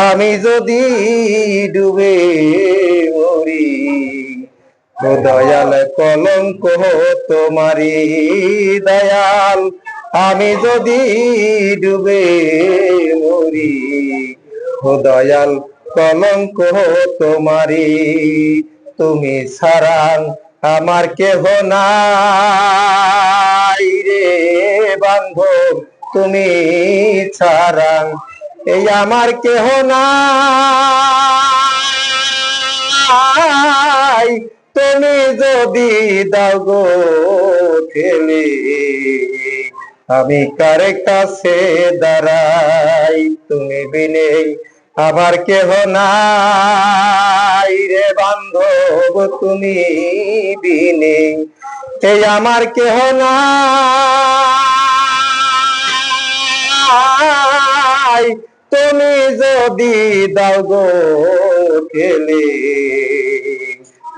আমি যদি ডুবে মরি, ও দয়াল কলঙ্ক তোমারি দয়াল। আমি যদি ডুবে মরি, ও দয়াল কলঙ্ক তোমারি। তুমি ছাড়া আমার কেহ নাই রে বান্ধব, তুমি ছাড়া এই আমার কেহ নাই। তুমি যদি দাও গো ঠেলে, আমি কার কাছে দাঁড়াই? তুমি বিনে আমার কেহ নাই রে বান্ধব, তুমি বিনে এই আমার কেহ নাই। তুমি যদি দাও গো ঠেলে,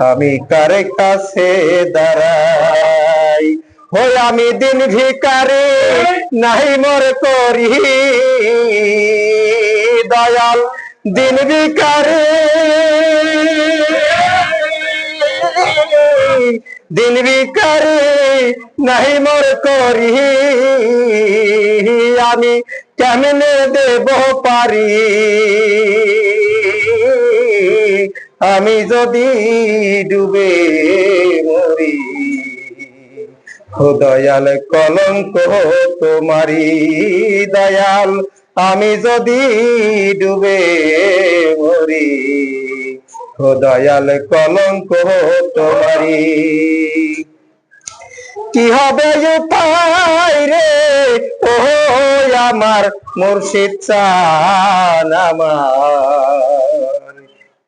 আমি কার কাছে দাঁড়াই? হই আমি দিন ভিখারি, নাই মোর করি দয়াল দিন ভিখারি। দিন ভিখারি নাই মোর করি, আমি কেমনে দেব পারি? আমি যদি ডুবে মরি, ও দয়াল কলঙ্ক তোমারি দয়াল। আমি যদি ডুবে মরি, ও দয়াল কলঙ্ক তোমারি। কি হবে উপায় রে ও আমার মুর্শিদ চান আমার,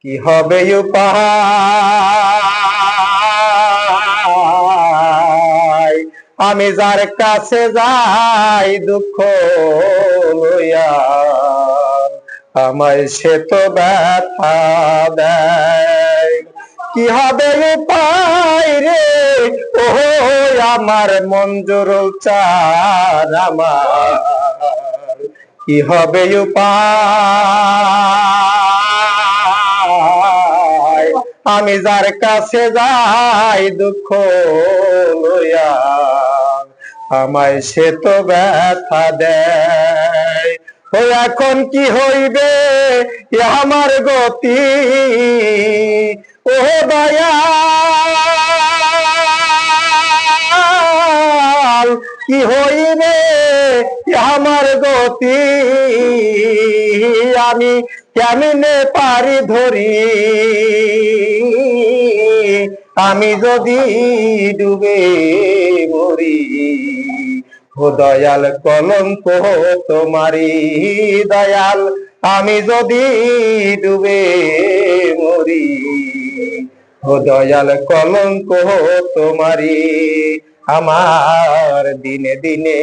কি হবে উপায়? আমি যার কাছে যাই দুঃখ লইয়া, আমায় সে তো ব্যথা দেয়। কি হবে উপায় রে ও আমার মঞ্জুরুল চান আমার, কি হবে উপায়? আমি যার কাছে যাই দুঃখ লইয়া, আমায় সে তো ব্যথা দেয়। ও এখন কি হইবে আমার গতি ও দয়াল, কি হইবে আমার গতি? আমি কেমনে পারি ধরি, আমি যদি ডুবে মরি, ও দয়াল কলঙ্ক তোমারি দয়াল। আমি যদি ডুবে মরি, ও দয়াল কলঙ্ক তোমারি। আমার দিনে দিনে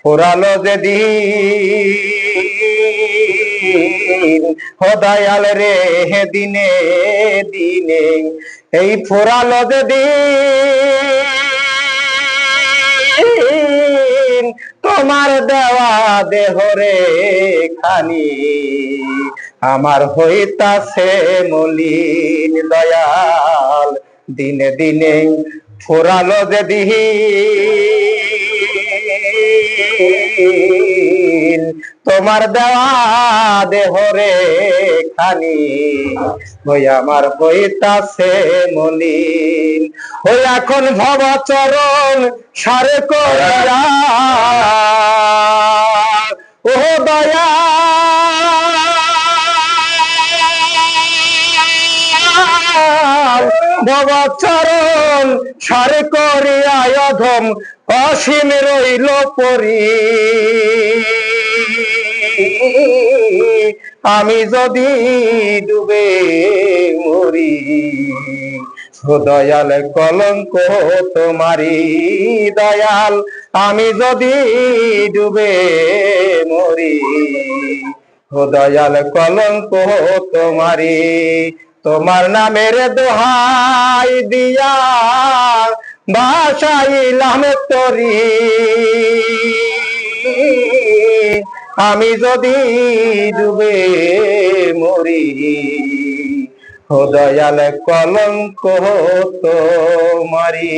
ফুরালো যেদিন, ও দয়াল রে দিনে দিনে এই ফুরালো যেদিন, তোমার দেওয়া দেহরে খানি আমার হইতাছে মলিন দয়াল। দিনে দিনে ফুরালো যেদিন, তোমার দেওয়া দেহরে খানি ওই আমার হইতাছে মলিন। ওই এখন ভব চরণ সারে করিয়া ও দয়া, ভব চরণ সারে করিয়া অধম অসীম রইল পরি। আমি যদি ডুবে মরি, ও দয়াল কলঙ্ক তোমারি দয়াল। আমি যদি ডুবে মরি, ও দয়াল কলঙ্ক তোমারি। তোমার নামের দোহাই দিয়া ভাসাইলাম তরি, আমি যদি ডুবে মরি, ও দয়াল কলঙ্ক তোমারি।